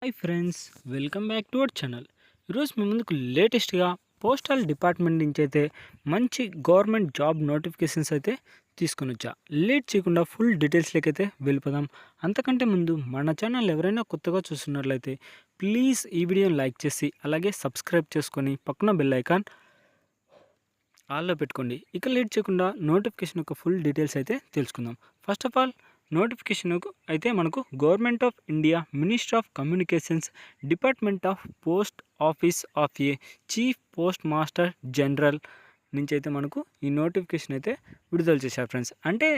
Hi friends, welcome back to our channel. ఈరోజు మీ ముందుకు లేటెస్ట్గా పోస్టల్ డిపార్ట్మెంట్ నుంచి అయితే మంచి గవర్నమెంట్ జాబ్ నోటిఫికేషన్స్ అయితే తీసుకొని వచ్చా. లేట్ చేయకుండా ఫుల్ డీటెయిల్స్లోకి అయితే వెళ్ళిపోదాం. అంతకంటే ముందు మన ఛానల్ ఎవరైనా కొత్తగా చూస్తున్నట్లయితే ప్లీజ్ ఈ వీడియోని లైక్ చేసి అలాగే సబ్స్క్రైబ్ చేసుకొని పక్కన బెల్ ఐకాన్ ఆల్లో పెట్టుకోండి. ఇక లేట్ చేయకుండా నోటిఫికేషన్ యొక్క ఫుల్ డీటెయిల్స్ అయితే తెలుసుకుందాం. ఫస్ట్ ఆఫ్ ఆల్ నోటిఫికేషన్కు అయితే మనకు government of India ministry of communications department of post office of A chief post master general నుంచి అయితే మనకు ఈ నోటిఫికేషన్ అయితే విడుదల చేశారు ఫ్రెండ్స్. అంటే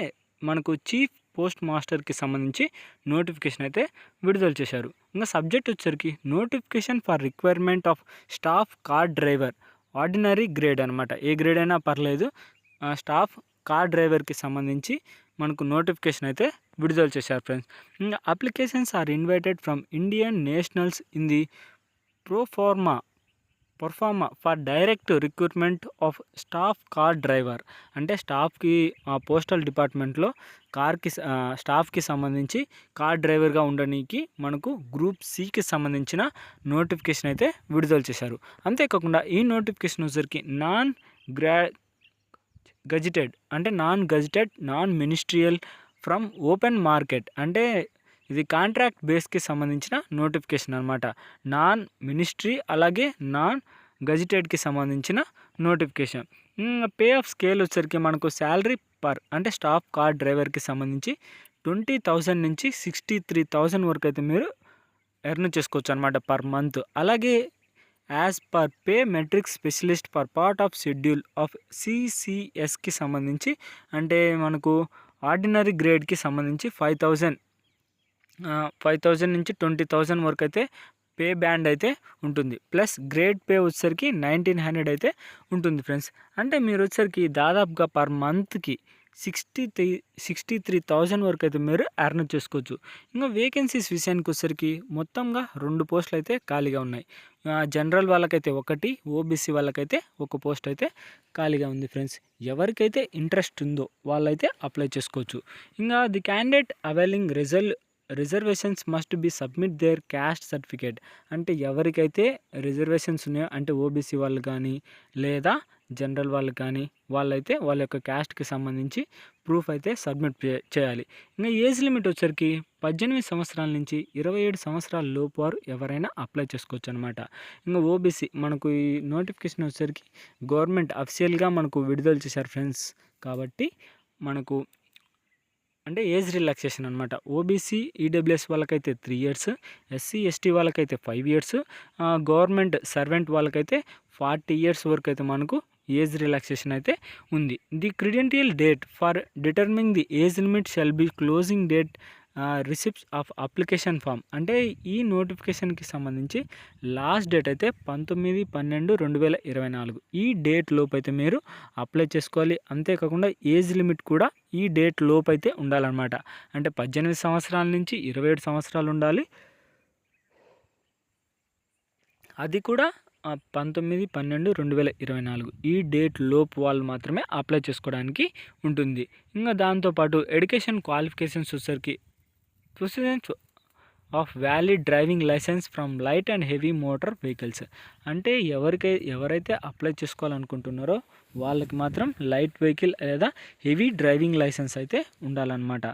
మనకు చీఫ్ పోస్ట్ మాస్టర్కి సంబంధించి నోటిఫికేషన్ అయితే విడుదల చేశారు. ఇంకా సబ్జెక్ట్ వచ్చేసరికి notification for requirement of staff car driver ordinary grade అనమాట. ఏ గ్రేడ్ అయినా పర్లేదు. స్టాఫ్ కార్ డ్రైవర్కి సంబంధించి మనకు నోటిఫికేషన్ అయితే విడుదల చేశారు ఫ్రెండ్స్. ఇంకా applications are invited from Indian nationals in the proforma for direct recruitment of staff car driver. అంటే స్టాఫ్కి పోస్టల్ డిపార్ట్మెంట్లో స్టాఫ్కి సంబంధించి కార్ డ్రైవర్గా ఉండడానికి మనకు గ్రూప్ సికి సంబంధించిన నోటిఫికేషన్ అయితే విడుదల చేశారు. అంతేకాకుండా ఈ నోటిఫికేషన్ వచ్చరికి non gazetted non ministerial from open market. అంటే ఇది కాంట్రాక్ట్ బేస్కి సంబంధించిన నోటిఫికేషన్ అనమాట. నాన్ మినిస్ట్రీ అలాగే నాన్ గజిటెడ్కి సంబంధించిన నోటిఫికేషన్. పే ఆఫ్ స్కేల్ వచ్చరికి మనకు శాలరీ పర్ అంటే స్టాఫ్ కార్ డ్రైవర్కి సంబంధించి 20,000 నుంచి 63,000 వరకు అయితే మీరు ఎర్న్ చేసుకోవచ్చు అనమాట పర్ మంత్. అలాగే as per pay matrix specialist per part of schedule of సిసిఎస్కి సంబంధించి అంటే మనకు ఆర్డినరీ గ్రేడ్కి సంబంధించి 5,000 నుంచి 20,000 వరకు అయితే పే బ్యాండ్ అయితే ఉంటుంది. ప్లస్ గ్రేడ్ పే వచ్చేసరికి 1,900 అయితే ఉంటుంది ఫ్రెండ్స్. అంటే మీరు వచ్చేసరికి దాదాపుగా పర్ మంత్కి 63,000 వరకు అయితే మీరు ఎర్న్ చేసుకోవచ్చు. ఇంకా వేకెన్సీస్ విషయానికి వచ్చేసరికి మొత్తంగా 2 పోస్టులు అయితే ఖాళీగా ఉన్నాయి. జనరల్ వాళ్ళకైతే 1, ఓబీసీ వాళ్ళకైతే 1 పోస్ట్ అయితే ఖాళీగా ఉంది ఫ్రెండ్స్. ఎవరికైతే ఇంట్రెస్ట్ ఉందో వాళ్ళైతే అప్లై చేసుకోవచ్చు. ఇంకా the candidate availing reservations must be submit their caste certificate. అంటే ఎవరికైతే రిజర్వేషన్స్ ఉన్నాయో అంటే ఓబీసీ వాళ్ళు కానీ లేదా జనరల్ వాళ్ళు కానీ వాళ్ళైతే వాళ్ళ యొక్క క్యాస్ట్కి సంబంధించి ప్రూఫ్ అయితే సబ్మిట్ చేయాలి. ఇంకా ఏజ్ లిమిట్ వచ్చరికి 18 సంవత్సరాల నుంచి 27 సంవత్సరాల లోపు వారు ఎవరైనా అప్లై చేసుకోవచ్చు అనమాట. ఇంకా ఓబీసీ మనకు ఈ నోటిఫికేషన్ వచ్చరికి గవర్నమెంట్ అఫీషియల్గా మనకు విడుదల చేశారు ఫ్రెండ్స్. కాబట్టి మనకు అంటే ఏజ్ రిలాక్సేషన్ అనమాట. ఓబీసీ ఈడబ్ల్యూఎస్ వాళ్ళకైతే 3 ఇయర్స్, ఎస్సీ ఎస్టీ వాళ్ళకైతే 5 ఇయర్స్, గవర్నమెంట్ సర్వెంట్ వాళ్ళకైతే 40 ఇయర్స్ వరకు అయితే మనకు ఏజ్ రిలాక్సేషన్ అయితే ఉంది. The credential date for determining the age limit shall be closing date receipts of application form. అంటే ఈ నోటిఫికేషన్కి సంబంధించి లాస్ట్ డేట్ అయితే 19/12/2024. ఈ డేట్ లోపు అయితే మీరు అప్లై చేసుకోవాలి. అంతేకాకుండా ఏజ్ లిమిట్ కూడా ఈ డేట్ లోపు అయితే ఉండాలన్నమాట. అంటే 18 సంవత్సరాల నుంచి 27 సంవత్సరాలు ఉండాలి. అది కూడా 19/12/2024 ఈ డేట్ లోపు వాళ్ళు మాత్రమే అప్లై చేసుకోవడానికి ఉంటుంది. ఇంకా దాంతోపాటు ఎడ్యుకేషన్ క్వాలిఫికేషన్స్ వచ్చరికి possession of valid driving licence from light and heavy motor vehicles. అంటే ఎవరైతే అప్లై చేసుకోవాలనుకుంటున్నారో వాళ్ళకి మాత్రం లైట్ వెహికల్ లేదా హెవీ డ్రైవింగ్ లైసెన్స్ అయితే ఉండాలన్నమాట.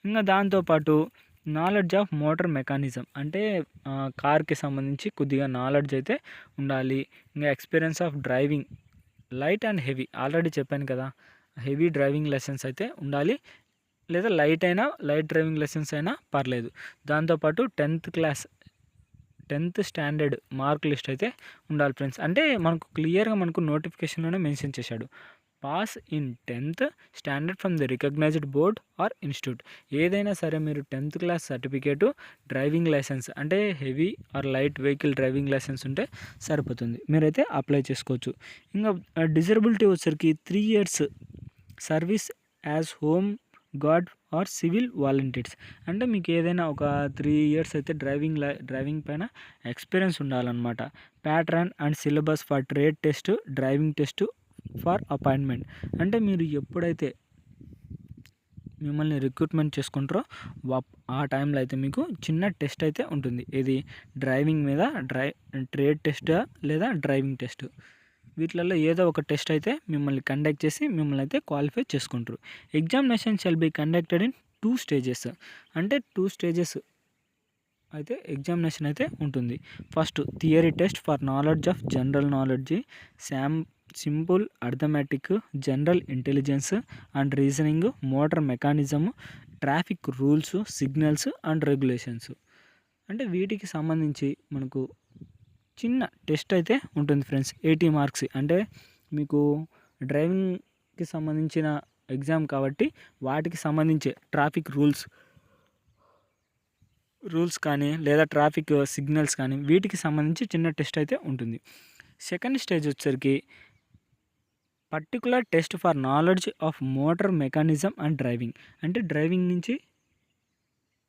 ఇంకా దాంతోపాటు నాలెడ్జ్ ఆఫ్ మోటార్ మెకానిజం. అంటే కార్కి సంబంధించి కొద్దిగా నాలెడ్జ్ అయితే ఉండాలి. ఇంకా experience of driving light and heavy already చెప్పాను కదా, హెవీ డ్రైవింగ్ లైసెన్స్ అయితే ఉండాలి. లేదా లైట్ డ్రైవింగ్ లైసెన్స్ అయినా పర్లేదు. దాంతోపాటు 10th స్టాండర్డ్ మార్క్ లిస్ట్ అయితే ఉండాలి ఫ్రెండ్స్. అంటే మనకు క్లియర్గా మనకు నోటిఫికేషన్లోనే మెన్షన్ చేశాడు, pass in 10th standard from the recognised board or institute. ఏదైనా సరే మీరు 10th class certificate, driving licence అంటే heavy or light vehicle driving licence ఉంటే సరిపోతుంది, మీరైతే అప్లై చేసుకోవచ్చు. ఇంకా డిజబిలిటీ వచ్చరికి 3 years service as home guard or civil volunteers. అంటే మీకు ఏదైనా ఒక 3 ఇయర్స్ అయితే డ్రైవింగ్ పైన ఎక్స్పీరియన్స్ ఉండాలన్నమాట. Pattern and syllabus for trade test, driving test for appointment. అంటే మీరు ఎప్పుడైతే మిమ్మల్ని రిక్రూట్మెంట్ చేసుకుంటారో ఆ టైంలో అయితే మీకు చిన్న టెస్ట్ అయితే ఉంటుంది. ఇది డ్రైవింగ్ మీద ట్రేడ్ టెస్ట్ లేదా డ్రైవింగ్ టెస్ట్, వీటిలలో ఏదో ఒక టెస్ట్ అయితే మిమ్మల్ని కండక్ట్ చేసి మిమ్మల్ని అయితే క్వాలిఫై చేసుకుంటారు. Examination shall be conducted in 2 stages. అంటే 2 స్టేజెస్ అయితే ఎగ్జామినేషన్ అయితే ఉంటుంది. First theory test for knowledge of general knowledge, simple arithmetic, general intelligence and reasoning, motor mechanism, traffic rules, signals and regulations. అంటే వీటికి సంబంధించి మనకు చిన్న టెస్ట్ అయితే ఉంటుంది ఫ్రెండ్స్. 80 మార్క్స్. అంటే మీకు డ్రైవింగ్కి సంబంధించిన ఎగ్జామ్ కాబట్టి వాటికి సంబంధించి ట్రాఫిక్ రూల్స్ కానీ లేదా ట్రాఫిక్ సిగ్నల్స్ కానీ వీటికి సంబంధించి చిన్న టెస్ట్ అయితే ఉంటుంది. సెకండ్ స్టేజ్ వచ్చేసరికి particular test for knowledge of motor mechanism and driving. అంటే డ్రైవింగ్ నుంచి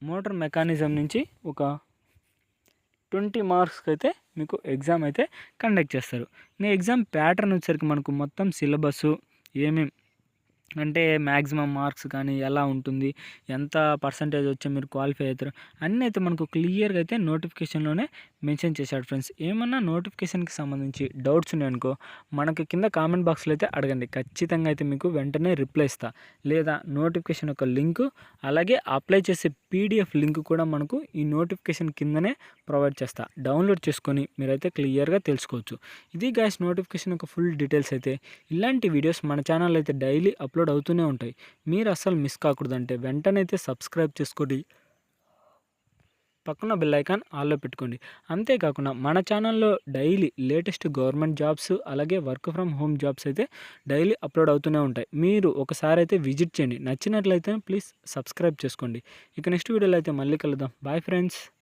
మోటార్ మెకానిజం నుంచి ఒక 20 మార్క్స్కి అయితే మీకు ఎగ్జామ్ అయితే కండక్ట్ చేస్తారు. ఇంకా ఎగ్జామ్ ప్యాటర్న్ వచ్చేసరికి మనకు మొత్తం సిలబస్ ఏమేమి అంటే మ్యాక్సిమం మార్క్స్ కానీ ఎలా ఉంటుంది, ఎంత పర్సంటేజ్ వచ్చి మీరు క్వాలిఫై అవుతారు అన్నీ అయితే మనకు క్లియర్గా అయితే నోటిఫికేషన్లోనే మెన్షన్ చేశాడు ఫ్రెండ్స్. ఏమన్నా నోటిఫికేషన్కి సంబంధించి డౌట్స్ ఉన్నాయనుకో మనకి కింద కామెంట్ బాక్స్లో అయితే అడగండి. ఖచ్చితంగా అయితే మీకు వెంటనే రిప్లై ఇస్తా. లేదా నోటిఫికేషన్ యొక్క లింకు అలాగే అప్లై చేసే పీడిఎఫ్ లింక్ కూడా మనకు ఈ నోటిఫికేషన్ కిందనే ప్రొవైడ్ చేస్తా. డౌన్లోడ్ చేసుకొని మీరైతే క్లియర్గా తెలుసుకోవచ్చు. ఇది గైస్ నోటిఫికేషన్ యొక్క ఫుల్ డీటెయిల్స్ అయితే. ఇలాంటి వీడియోస్ మన ఛానల్ అయితే డైలీ అప్లోడ్ అవుతూనే ఉంటాయి. మీరు అస్సలు మిస్ కాకూడదంటే వెంటనే అయితే సబ్స్క్రైబ్ చేసుకోండి, పక్కన బెల్ ఐకాన్ ఆల్లో పెట్టుకోండి. అంతేకాకుండా మన ఛానల్లో డైలీ లేటెస్ట్ గవర్నమెంట్ జాబ్స్ అలాగే వర్క్ ఫ్రమ్ హోమ్ జాబ్స్ అయితే డైలీ అప్లోడ్ అవుతూనే ఉంటాయి. మీరు ఒకసారి అయితే విజిట్ చేయండి. నచ్చినట్లయితే ప్లీజ్ సబ్స్క్రైబ్ చేసుకోండి. ఇక నెక్స్ట్ వీడియోలో అయితే మళ్ళీ కలుద్దాం. Bye friends.